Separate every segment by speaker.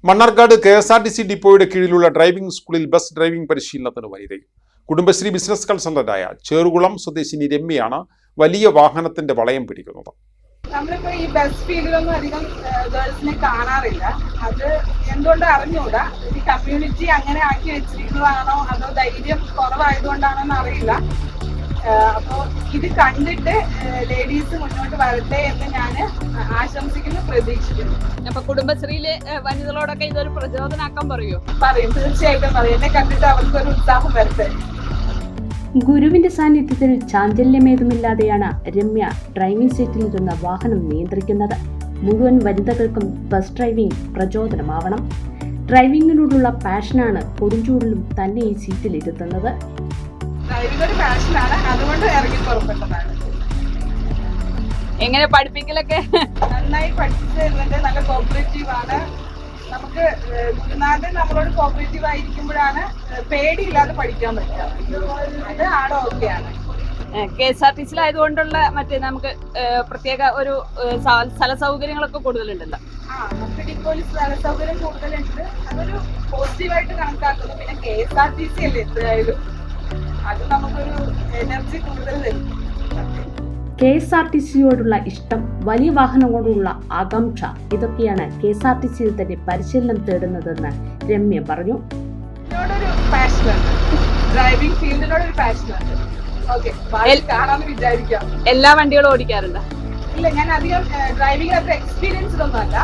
Speaker 1: Mannarkkad KSRTC ഡിപ്പോയുടെ കീഴിലുള്ള driving സ്കൂളിൽ bus driving പരിശീലനത്തിന് വനിതയും കുടുംബശ്രീ ബിസിനസ് കൺസൾട്ടന്റായ ചേറുകുളം സ്വദേശിനി രമ്യയാണ് വലിയ വാഹനത്തിന്റെ വളയം പിടിക്കുന്നത്.
Speaker 2: നമ്മളിപ്പോ ഈ ബസ് ഫീൽഡിലൊന്നും അധികം ഗേൾസിനെ കാണാറില്ല. അത് എന്തുകൊണ്ട് അറിഞ്ഞൂടാ. ഈ കമ്മ്യൂണിറ്റി അങ്ങനെ ആക്കി വെച്ചിരിക്കുന്നതാണോ അതോ ധൈര്യം കുറവായതുകൊണ്ടാണോ എന്ന് അറിയില്ല. അപ്പോൾ ഇത് കണ്ടിട്ട് ലേഡീസ് മുന്നോട്ട് വരട്ടെ എന്ന് ഞാൻ ആശംസിക്കുന്നു, പ്രതീക്ഷിക്കുന്നു.
Speaker 3: അപ്പൊ കുടുംബശ്രീയിലെ വനിതകളോടൊക്കെ ഇതൊരു പ്രചോദനാക്കാൻ
Speaker 2: പറയും, തീർച്ചയായിട്ടും പറയും. എന്നെ കണ്ടിട്ട് അവർക്കൊരു ഉത്സാഹം വരട്ടെ.
Speaker 4: ഗുരുവിന്റെ സാന്നിധ്യത്തിൽ ചാഞ്ചല്യമേതുമില്ലാതെയാണ് രമ്യ ഡ്രൈവിംഗ് സീറ്റിലിരുന്ന വാഹനം നിയന്ത്രിക്കുന്നത്. മുഴുവൻ വനിതകൾക്കും ബസ് ഡ്രൈവിംഗ് പ്രചോദനമാവണം. ഡ്രൈവിംഗിനോടുള്ള പാഷനാണ് കൊടുംചൂടിലും തന്നെ ഈ സീറ്റിലിരുത്തുന്നത്.
Speaker 2: ഡ്രൈവിംഗ് ഒരു പാഷനാണ്, അതുകൊണ്ട് ഇറങ്ങി പുറപ്പെട്ടതാണ്.
Speaker 3: എങ്ങനെ പഠിപ്പിക്കലൊക്കെ
Speaker 2: നന്നായി പഠിപ്പിച്ചു തരുന്നുണ്ട്. നല്ല കോപ്പറേറ്റീവ് ആണ്. നമുക്ക് ഗുരുനാഥൻ നമ്മളോട് കോപ്പറേറ്റീവ് ആയിരിക്കുമ്പോഴാണ് പേടിയില്ലാതെ പഠിക്കാൻ പറ്റുക. അത് ആടെ ഓക്കെയാണ്.
Speaker 3: KSRTC-യിലായതുകൊണ്ടുള്ള മറ്റേ നമുക്ക് പ്രത്യേക ഒരു സ്ഥല സൗകര്യങ്ങളൊക്കെ കൂടുതലുണ്ടല്ലോ.
Speaker 2: നമുക്ക് ഡിപ്പോയിൽ സ്ഥല സൗകര്യം കൂടുതലുണ്ട്. അതൊരു പോസിറ്റീവായിട്ട് കണക്കാക്കുന്നു. പിന്നെ KSRTC അല്ലേ എത്രയായാലും, അത് നമുക്കൊരു എനർജി കൂടുതൽ തരും.
Speaker 4: KSRTC-യോടുള്ള ഇഷ്ടം, വലിയ വാഹനങ്ങളോടുള്ള ആകാംക്ഷ, ഇതൊക്കെയാണ് KSRTC-യിൽ തന്നെ പരിശീലനം തേടുന്നതെന്ന് രമ്യ പറഞ്ഞു.
Speaker 2: എന്നോടൊരു പാഷനുണ്ട്, ഡ്രൈവിംഗ് ഫീൽഡിനോടൊരു പാഷനുണ്ട്. കാണാമെന്ന് വിചാരിക്കാം.
Speaker 3: എല്ലാ വണ്ടികളും ഓടിക്കാറുണ്ട്?
Speaker 2: ഇല്ല, ഞാൻ അധികം ഡ്രൈവിംഗ് അത്ര എക്സ്പീരിയൻസ്ഡ് ഒന്നും അല്ല.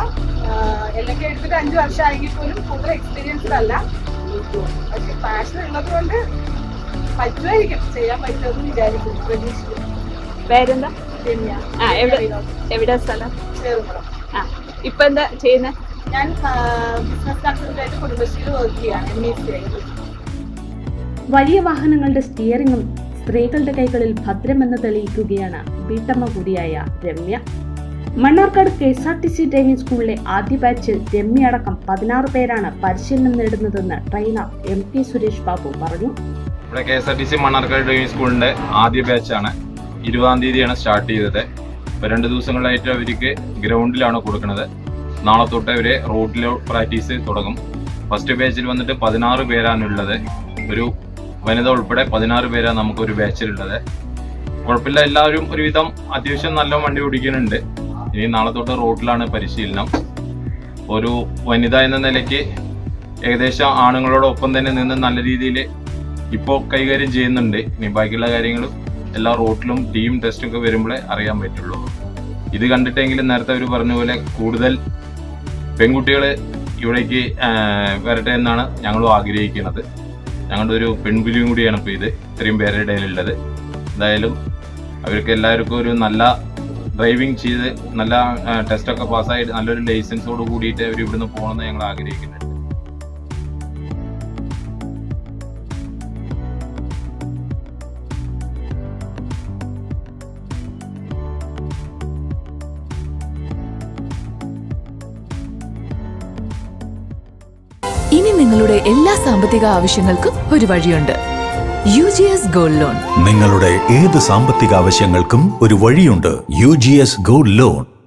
Speaker 2: എല്ലാം എടുത്തിട്ട് 5 വർഷമായെങ്കിൽ പോലും കൂടുതൽ എക്സ്പീരിയൻസ്ഡ് അല്ല. പക്ഷെ പാഷൻ ഉള്ളത് കൊണ്ട് പറ്റുമായിരിക്കും, ചെയ്യാൻ പറ്റുമെന്ന് വിചാരിക്കുന്നു, പ്രതീക്ഷിക്കുന്നു.
Speaker 3: പേരെന്താ?
Speaker 2: രമ്യ.
Speaker 3: എവിടെ സ്ഥലം?
Speaker 2: ചേറുകുളം.
Speaker 3: ഇപ്പൊ എന്താ ചെയ്യുന്നത്?
Speaker 2: ഞാൻ ബിസിനസ് കൺസൾട്ടന്റ് കുടുംബശ്രീയിൽ വർക്ക് ചെയ്യാണ്.
Speaker 4: വലിയ വാഹനങ്ങളുടെ സ്റ്റിയറിംഗും സ്ത്രീകളുടെ കൈകളിൽ ഭദ്രമെന്ന് തെളിയിക്കുകയാണ് വീട്ടമ്മ കൂടിയായ രമ്യ. മണ്ണാർക്കാട് KSRTC ഡ്രൈവിംഗ് സ്കൂളിലെ ആദ്യ ബാച്ചിൽ രമ്യ അടക്കം 16 പേരാണ് പരിശീലനം നേടുന്നതെന്ന് ട്രെയിനർ MT സുരേഷ് ബാബു പറഞ്ഞു.
Speaker 5: ഇവിടെ KSRTC മണ്ണാർക്കാട് ഡ്രൈവിംഗ് സ്കൂളിന്റെ ആദ്യ ബാച്ചാണ്. 20-ാം തീയതിയാണ് സ്റ്റാർട്ട് ചെയ്തത്. ഇപ്പോൾ 2 ദിവസങ്ങളായിട്ട് അവർക്ക് ഗ്രൗണ്ടിലാണ് കൊടുക്കുന്നത്. നാളെ തൊട്ട് അവര് റോഡിൽ പ്രാക്ടീസ് തുടങ്ങും. ഫസ്റ്റ് ബാച്ചിൽ വന്നിട്ട് 16 പേരാണുള്ളത്. ഒരു വനിത ഉൾപ്പെടെ 16 പേരാണ് നമുക്കൊരു ബാച്ചിലുള്ളത്. കുഴപ്പമില്ല, എല്ലാവരും ഒരുവിധം അത്യാവശ്യം നല്ല വണ്ടി ഓടിക്കുന്നുണ്ട്. ഇനി നാളെ തൊട്ട് റോഡിലാണ് പരിശീലനം. ഒരു വനിത എന്ന നിലയ്ക്ക് ഏകദേശം ആണുങ്ങളോടൊപ്പം തന്നെ നിന്ന് നല്ല രീതിയിൽ ഇപ്പോൾ കൈകാര്യം ചെയ്യുന്നുണ്ട്. ഇനി ബാക്കിയുള്ള കാര്യങ്ങളും എല്ലാ റോഡിലും ടീം ടെസ്റ്റൊക്കെ വരുമ്പോഴേ അറിയാൻ പറ്റുള്ളൂ. ഇത് കണ്ടിട്ടെങ്കിലും നേരത്തെ അവർ പറഞ്ഞ പോലെ കൂടുതൽ പെൺകുട്ടികൾ ഇവിടേക്ക് വരട്ടെ എന്നാണ് ഞങ്ങളും ആഗ്രഹിക്കുന്നത്. ഞങ്ങളുടെ ഒരു പെൺപുലിയും കൂടിയാണ് ഇപ്പോൾ ഇത് ഇത്രയും പേരുടെ ഇടയിലുള്ളത്. എന്തായാലും അവർക്ക് എല്ലാവർക്കും ഒരു നല്ല ഡ്രൈവിംഗ് ചെയ്ത് നല്ല ടെസ്റ്റൊക്കെ പാസ്സായിട്ട് നല്ലൊരു ലൈസൻസോട് കൂടിയിട്ട് അവർ ഇവിടുന്ന് പോകണമെന്ന് ഞങ്ങൾ ആഗ്രഹിക്കുന്നുണ്ട്.
Speaker 6: ഇനി നിങ്ങളുടെ എല്ലാ സാമ്പത്തിക ആവശ്യങ്ങൾക്കും ഒരു വഴിയുണ്ട്. UGS gold loan.
Speaker 7: നിങ്ങളുടെ ഏത് സാമ്പത്തിക ആവശ്യങ്ങൾക്കും ഒരു വഴിയുണ്ട്. UGS gold loan.